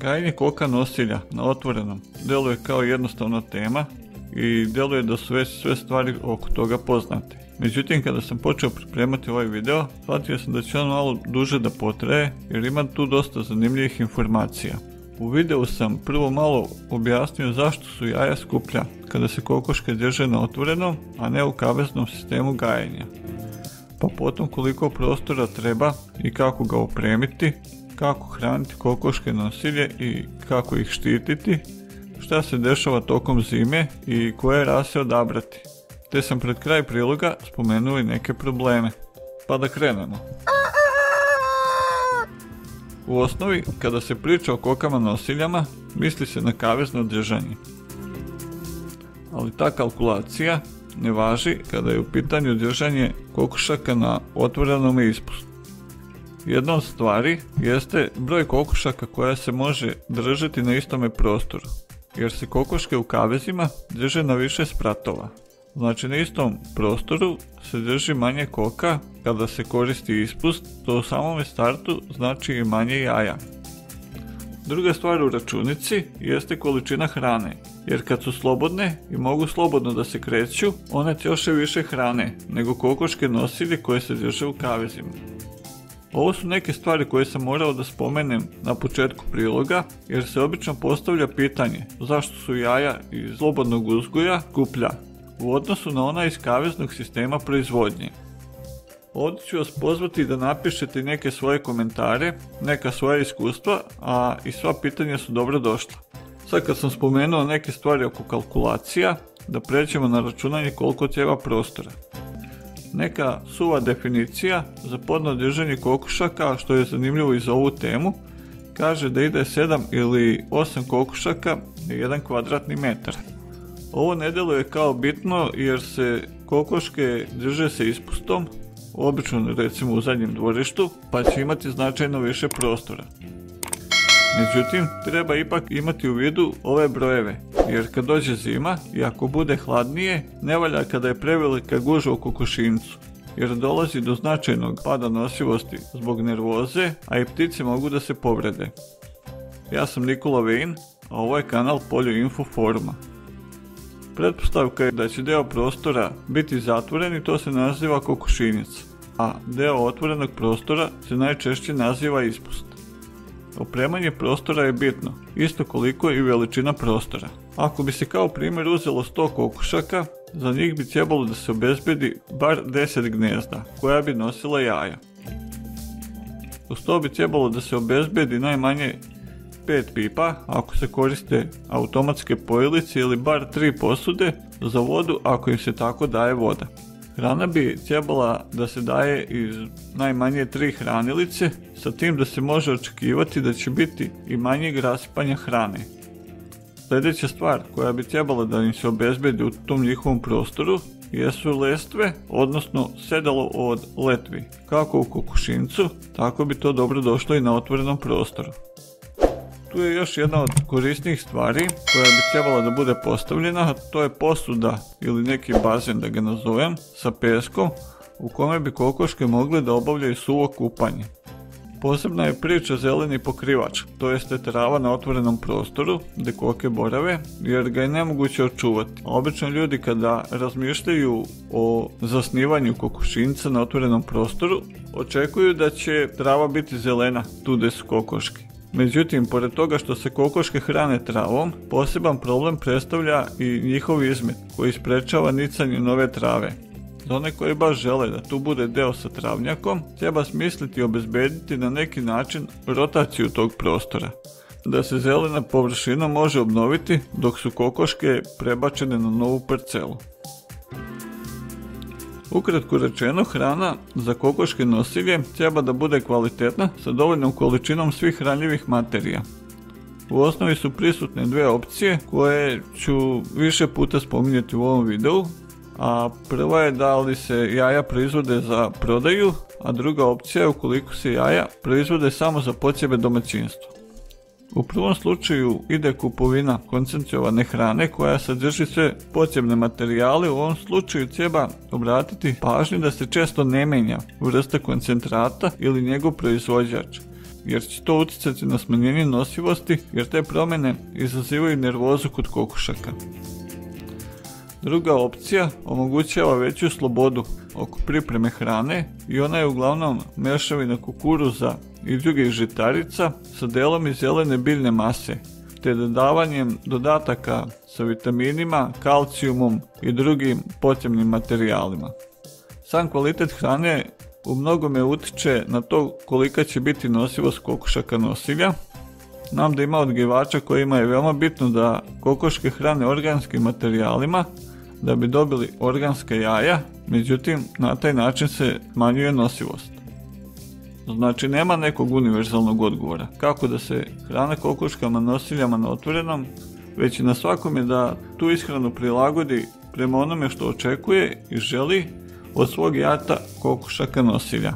Gajenje koka nosilja na otvorenom djeluje kao jednostavna tema i djeluje da su već sve stvari oko toga poznate. Međutim, kada sam počeo pripremati ovaj video, shvatio sam da će on malo duže da potraje jer ima tu dosta zanimljivih informacija. U videu sam prvo malo objasnio zašto su jaja skuplja kada se kokoške drže na otvorenom, a ne u kaveznom sistemu gajenja. Pa potom koliko prostora treba i kako ga opremiti, kako hraniti kokoške nosilje i kako ih štititi, šta se dešava tokom zime i koje rase odabrati. Te sam pred kraj priloga spomenuo i neke probleme. Pa da krenemo. U osnovi, kada se priča o kokama nosiljama, misli se na kavezno držanje. Ali ta kalkulacija ne važi kada je u pitanju držanje kokošaka na otvorenom ispustu. Jedna od stvari jeste broj kokošaka koja se može držati na istome prostoru, jer se kokoške u kavezima drže na više spratova. Znači na istom prostoru se drži manje koka kada se koristi ispust, to u samome startu znači i manje jaja. Druga stvar u računici jeste količina hrane, jer kad su slobodne i mogu slobodno da se kreću, one troše više hrane nego kokoške nosilje koje se drže u kavezima. Ovo su neke stvari koje sam morao da spomenem na početku priloga, jer se obično postavlja pitanje zašto su jaja iz slobodnog uzgoja skuplja u odnosu na ona iz kaveznog sistema proizvodnje. Ovdje ću vas pozvati da napišete neke svoje komentare, neka svoja iskustva, a i sva pitanja su dobro došla. Sad kad sam spomenuo neke stvari oko kalkulacija, da pređemo na računanje koliko treba prostora. Neka suva definicija za podno držanje kokošaka, što je zanimljivo i za ovu temu, kaže da ide 7 ili 8 kokošaka na 1 kvadratni metar. Ovo ne djeluje kao bitno jer se kokoške drže se ispustom, obično recimo u zadnjem dvorištu, pa će imati značajno više prostora. Međutim, treba ipak imati u vidu ove brojeve, jer kad dođe zima i ako bude hladnije, ne valja kada je prevelika gužva u kokošincu, jer dolazi do značajnog pada nosivosti zbog nervoze, a i ptice mogu da se povrede. Ja sam Nikola Vejn, a ovo je kanal Poljoinfo foruma. Pretpostavka je da će deo prostora biti zatvoren i to se naziva kokošinjac, a deo otvorenog prostora se najčešće naziva ispust. Opremanje prostora je bitno, isto koliko i veličina prostora. Ako bi se kao primjer uzelo 100 kokošaka, za njih bi trebalo da se obezbedi bar 10 gnezda, koja bi nosila jaja. Uz to bi trebalo da se obezbedi najmanje 5 pipa ako se koriste automatske pojilice ili bar 3 posude za vodu ako im se tako daje voda. Hrana bi trebala da se daje iz najmanje 3 hranilice, sa tim da se može očekivati da će biti i manjeg rasipanja hrane. Sljedeća stvar koja bi trebala da im se obezbedi u tom njihovom prostoru jesu lestve, odnosno sedalo od letvi. Kako u kokošincu, tako bi to dobro došlo i na otvorenom prostoru. Tu je još jedna od korisnijih stvari koja bi trebala da bude postavljena, to je posuda ili neki bazen da ga nazovem sa peskom u kome bi kokoške mogle da obavljaju suvo kupanje. Posebna je priča zeleni pokrivač, to jeste trava na otvorenom prostoru gdje koke borave, jer ga je nemoguće očuvati. Obično ljudi kada razmišljaju o zasnivanju kokošinca na otvorenom prostoru, očekuju da će trava biti zelena tu gdje su kokoške. Međutim, pored toga što se kokoške hrane travom, poseban problem predstavlja i njihov izmet koji sprečava nicanje nove trave. Za one koji baš žele da tu bude deo sa travnjakom, treba smisliti i obezbediti na neki način rotaciju tog prostora, da se zelena površina može obnoviti dok su kokoške prebačene na novu parcelu. Ukratko rečeno, hrana za kokoške nosilje treba da bude kvalitetna sa dovoljnom količinom svih hranljivih materija. U osnovi su prisutne dve opcije koje ću više puta spominjati u ovom videu, a prva je da li se jaja proizvode za prodaju, a druga opcija je ukoliko se jaja proizvode samo za potrebe domaćinstva. U prvom slučaju ide kupovina koncentrovane hrane koja sadrži sve potrebne materijale. U ovom slučaju treba obratiti pažnju da se često ne menja vrsta koncentrata ili njegov proizvođač, jer će to utjecati na smanjenje nosivosti, jer te promjene izazivaju nervozu kod kokošaka. Druga opcija omogućava veću slobodu oko pripreme hrane i ona je uglavnom mješavina kukuruza i drugih žitarica sa delom iz zelene biljne mase, te dodavanjem dodataka sa vitaminima, kalcijumom i drugim potrebnim materijalima. Sam kvalitet hrane u mnogome utiče na to kolika će biti nosivost kokošaka nosilja. Znam da ima odgajivača kojima je veoma bitno da kokoške hrane organskim materijalima da bi dobili organska jaja, međutim na taj način se smanjuje nosivost. Znači nema nekog univerzalnog odgovora kako da se hrana kokoškama nosiljama na otvorenom, već i na svakome da tu ishranu prilagodi prema onome što očekuje i želi od svog jata kokošaka nosilja.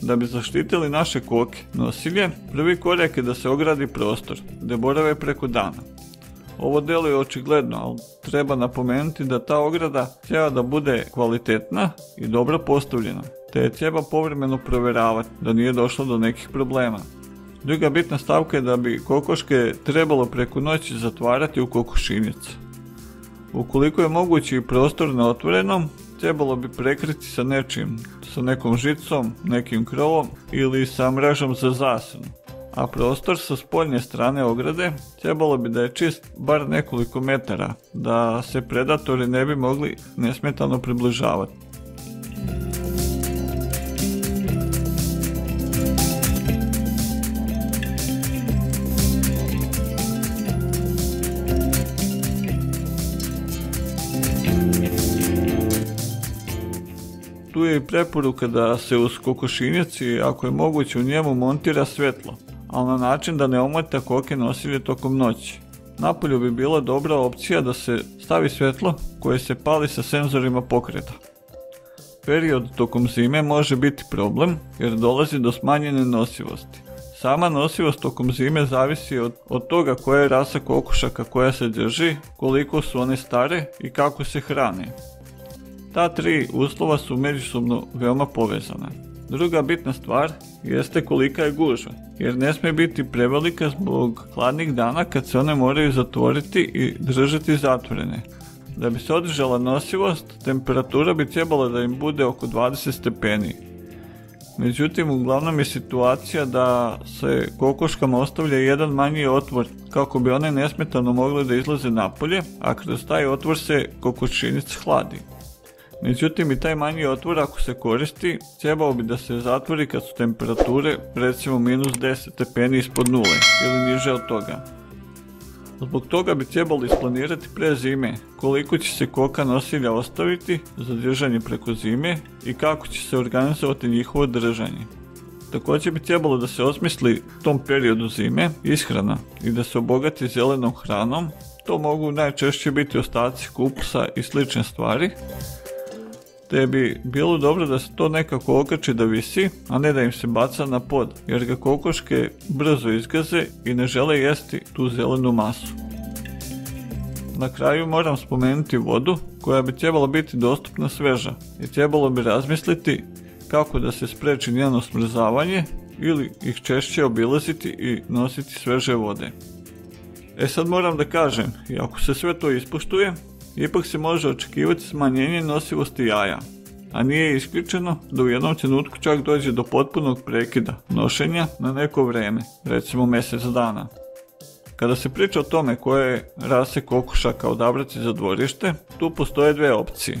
Da bi zaštitili naše koke nosilje, prvi korak je da se ogradi prostor, gdje borave preko dana. Ovo deluje očigledno, ali treba napomenuti da ta ograda treba da bude kvalitetna i dobro postavljena, te je treba povremeno provjeravati da nije došlo do nekih problema. Druga bitna stavka je da bi kokoške trebalo preko noći zatvarati u kokošinjac. Ukoliko je mogući prostor na otvorenom, trebalo bi prekriti sa nečim, sa nekom žicom, nekim krovom ili sa mrežom za zasadu. A prostor sa spoljne strane ograde trebalo bi da je čist bar nekoliko metara, da se predatori ne bi mogli nesmetano približavati. Tu je i preporuka da se uz kokošinjac i ako je moguće u njemu montira svjetlo, ali na način da ne ometa koke nosilje tokom noći. Napolju bi bila dobra opcija da se stavi svjetlo koje se pali sa senzorima pokreta. Period tokom zime može biti problem jer dolazi do smanjene nosivosti. Sama nosivost tokom zime zavisi od toga koja je rasa kokošaka koja se drži, koliko su one stare i kako se hrane. Ta tri uslova su međusobno veoma povezana. Druga bitna stvar jeste kolika je gužva, jer ne smije biti prevelika zbog hladnih dana kad se one moraju zatvoriti i držati zatvorene. Da bi se održala nosivost, temperatura bi trebala da im bude oko 20 stepeni. Međutim, uglavnom je situacija da se kokoškama ostavlja jedan manji otvor kako bi one nesmetano mogle da izlaze napolje, a kroz taj otvor se kokošinjac hladi. Međutim, i taj manji otvor ako se koristi, trebao bi da se zatvori kad su temperature recimo minus 10 stepeni ispod nule ili niže od toga. Zbog toga bi trebalo isplanirati pre zime koliko će se koka nosilja ostaviti za držanje preko zime i kako će se organizovati njihovo držanje. Također bi trebalo da se osmisli u tom periodu zime ishrana i da se obogati zelenom hranom. To mogu najčešće biti ostaci kupusa i slične stvari, te bi bilo dobro da se to nekako okači da visi, a ne da im se baca na pod, jer ga kokoške brzo izgaze i ne žele jesti tu zelenu masu. Na kraju moram spomenuti vodu koja bi trebala biti dostupna sveža i trebalo bi razmisliti kako da se spreči njeno smrzavanje ili ih češće obilaziti i nositi sveže vode. Sad moram da kažem, i ako se sve to ispoštuje, ipak se može očekivati smanjenje nosivosti jaja, a nije isključeno da u jednom trenutku čak dođe do potpunog prekida nošenja na neko vrijeme, recimo mjesec dana. Kada se priča o tome koje rase kokošaka odabrati za dvorište, tu postoje dve opcije.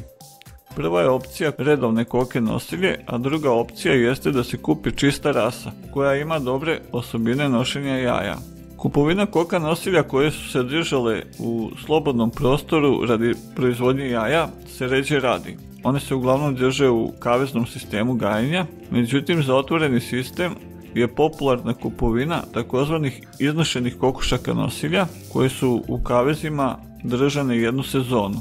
Prva je opcija redovne koke nosilje, a druga opcija jeste da se kupi čista rasa koja ima dobre osobine nošenja jaja. Kupovina koka nosilja koje su se držale u slobodnom prostoru radi proizvodnje jaja se ređe radi. One se uglavnom drže u kaveznom sistemu gajenja, međutim za otvoreni sistem je popularna kupovina takozvanih iznošenih kokošaka nosilja koje su u kavezima držane jednu sezonu.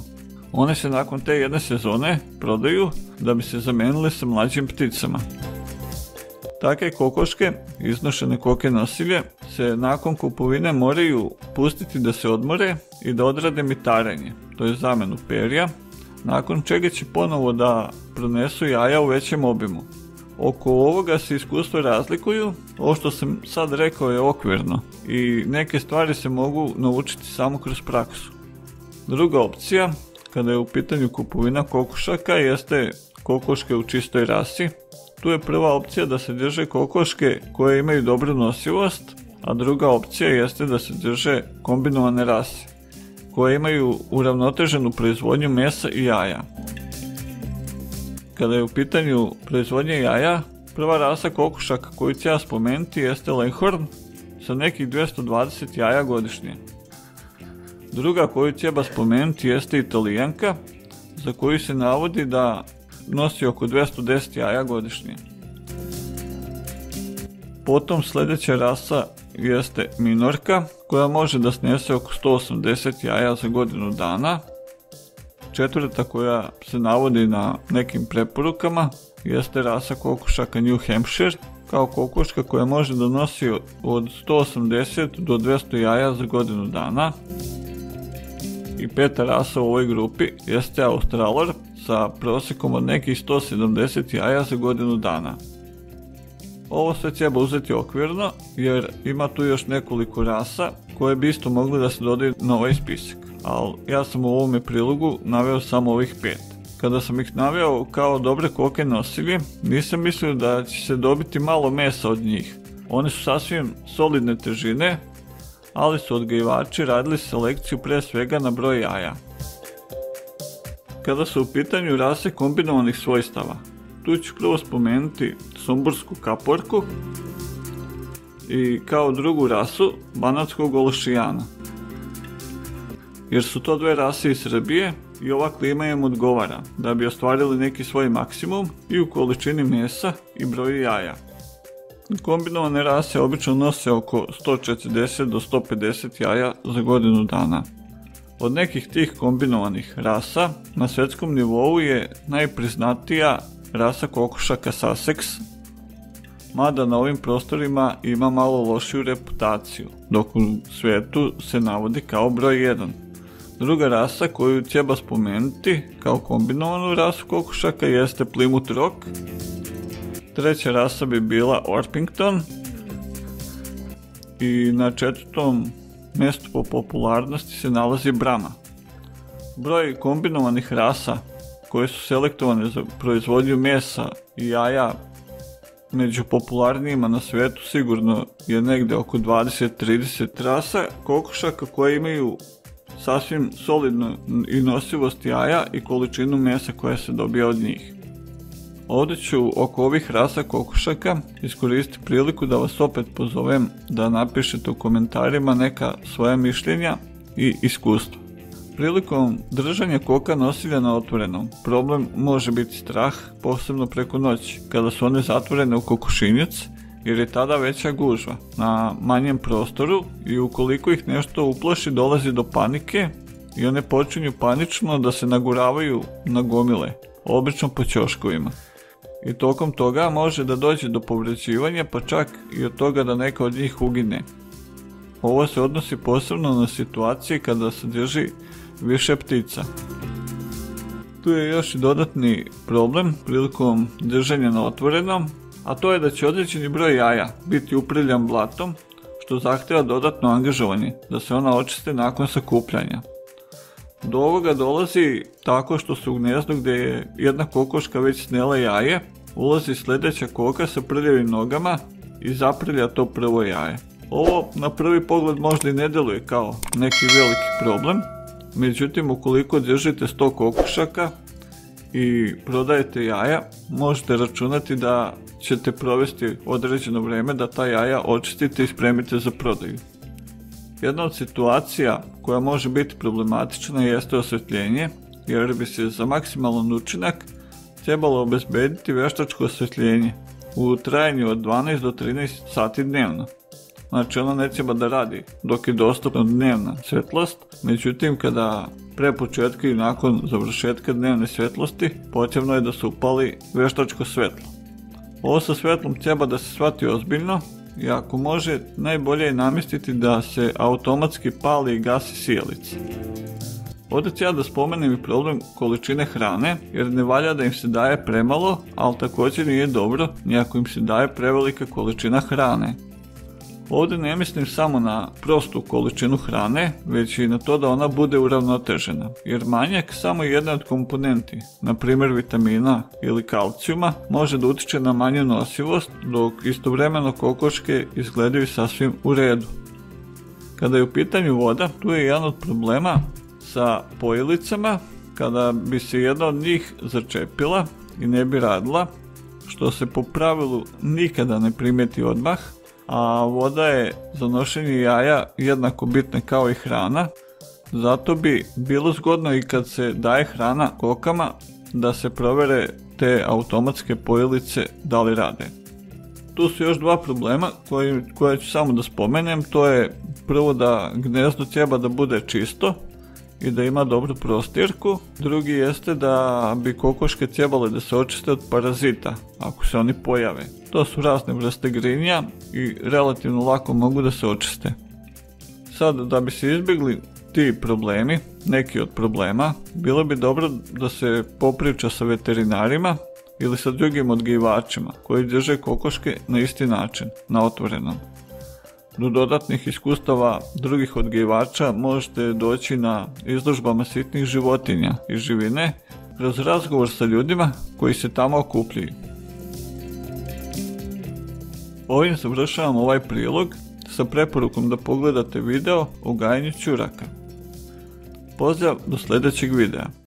One se nakon te jedne sezone prodaju da bi se zamenile sa mlađim pticama. Takve kokoške, iznošene koke nosilje, se nakon kupovine moraju pustiti da se odmore i da odrade mitarenje, to je zamenu perja, nakon čega će ponovo da pronesu jaja u većem obimu. Oko ovoga se iskustva razlikuju, ovo što sam sad rekao je okvirno i neke stvari se mogu naučiti samo kroz praksu. Druga opcija, kada je u pitanju kupovina kokošaka, jeste kokoške u čistoj rasi. Tu je prva opcija da se drže kokoške koje imaju dobru nosivost, a druga opcija jeste da se drže kombinovane rase koje imaju uravnoteženu proizvodnju mesa i jaja. Kada je u pitanju proizvodnje jaja, prva rasa kokošaka koju ću ja spomenuti jeste Leghorn sa nekih 220 jaja godišnje. Druga koju treba spomenuti jeste Italijanka, za koju se navodi da nosi oko 210 jaja godišnje. Potom sljedeća rasa jeste Minorka, koja može da snese oko 180 jaja za godinu dana. Četvrta koja se navodi na nekim preporukama jeste rasa kokošaka New Hampshire, kao kokoška koja može da nosi od 180 do 200 jaja za godinu dana. I peta rasa u ovoj grupi jeste Australor sa prosjekom od nekih 170 jaja za godinu dana. Ovo sve treba uzeti okvirno jer ima tu još nekoliko rasa koje bi isto mogli da se dodaju na ovaj spisak, ali ja sam u ovome prilogu naveo samo ovih 5. Kada sam ih naveo kao dobre koke nosilje, nisam mislio da će se dobiti malo mesa od njih. One su sasvim solidne težine, ali su odgajivači radili selekciju pre svega na broj jaja. Kada su u pitanju rase kombinovanih svojstava, tu ću prvo spomenuti somborsku kaporku i kao drugu rasu banatskog ološijana. Jer su to dve rase iz Srbije i ova klima im odgovara da bi ostvarili neki svoj maksimum i u količini mesa i broju jaja. Kombinovane rase obično nose oko 140 do 150 jaja za godinu dana. Od nekih tih kombinovanih rasa na svjetskom nivou je najpriznatija rasa kokošaka Sussex, mada na ovim prostorima ima malo lošiju reputaciju, dok u svijetu se navodi kao broj 1. Druga rasa koju treba spomenuti kao kombinovanu rasu kokošaka jeste Plymouth Rock. Treća rasa bi bila Orpington i na četvrtom mjestu po popularnosti se nalazi Brahma. Broj kombinovanih rasa koje su selektovane za proizvodnju mesa i jaja među popularnijima na svijetu sigurno je negdje oko 20-30 rasa kokošaka koje imaju sasvim solidnu i nosivost jaja i količinu mesa koja se dobija od njih. Ovdje ću oko ovih rasa kokošaka iskoristiti priliku da vas opet pozovem da napišete u komentarima neka svoja mišljenja i iskustva. Prilikom držanja koka nosilja na otvorenom, problem može biti strah, posebno preko noći, kada su one zatvorene u kokošinjac, jer je tada veća gužva na manjem prostoru i ukoliko ih nešto uplaši dolazi do panike i one počinju panično da se naguravaju na gomile, obično po ćoškovima. I tokom toga može da dođe do povređivanja, pa čak i od toga da neka od njih ugine. Ovo se odnosi posebno na situacije kada se drži više ptica. Tu je još i dodatni problem prilikom držanja na otvorenom, a to je da će određeni broj jaja biti uprljan blatom, što zahtjeva dodatno angažovanje da se ona očiste nakon sakupljanja. Do ovoga dolazi tako što se u gnezdo gdje je jedna kokoška već snela jaje, ulazi sljedeća koka sa prljavim nogama i zaprlja to prvo jaje. Ovo na prvi pogled možda i ne deluje kao neki veliki problem, međutim ukoliko držite 100 kokošaka i prodajete jaja, možete računati da ćete provesti određeno vrijeme da ta jaja očistite i spremite za prodaju. Jedna od situacija koja može biti problematična jeste osvjetljenje, jer bi se za maksimalan učinak trebalo obezbediti veštačko osvjetljenje u trajanju od 12 do 13 sati dnevno. Znači ona ne treba da radi dok je dostupna dnevna svjetlost, međutim kada pre početka i nakon završetka dnevne svjetlosti potrebno je da se upali veštačko svjetlo. Ovo sa svjetlom treba da se shvati ozbiljno i ako može najbolje je namjestiti da se automatski pali i gasi sijalica. Ovdje ću ja da spomenem i problem količine hrane, jer ne valja da im se daje premalo, ali također nije dobro ni ako im se daje prevelika količina hrane. Ovdje ne mislim samo na prostu količinu hrane, već i na to da ona bude uravnotežena, jer manjak samo jedne od komponenti, na primjer vitamina ili kalcijuma, može da utiče na manju nosivost, dok istovremeno kokoške izgledaju sasvim u redu. Kada je u pitanju voda, tu je jedan od problema sa pojilicama. Kada bi se jedna od njih začepila i ne bi radila, što se po pravilu nikada ne primijeti odmah, a voda je za nošenje jaja jednako bitna kao i hrana, zato bi bilo zgodno i kad se daje hrana kokama da se provere te automatske pojilice da li rade. Tu su još dva problema koje ću samo da spomenem. To je prvo da gnezdo treba da bude čisto i da ima dobru prostirku. Drugi jeste da bi kokoške trebale da se očiste od parazita ako se oni pojave. To su razne vrste grinja i relativno lako mogu da se očiste. Sad, da bi se izbjegli ti problemi, neki od problema, bilo bi dobro da se popriča sa veterinarima ili sa drugim odgajivačima koji drže kokoške na isti način, na otvorenom. Do dodatnih iskustava drugih odgajivača možete doći na izložbama sitnih životinja i živine kroz razgovor sa ljudima koji se tamo okupljaju. Ovim završavam ovaj prilog sa preporukom da pogledate video o gajenju ćuraka. Pozdrav do sljedećeg videa.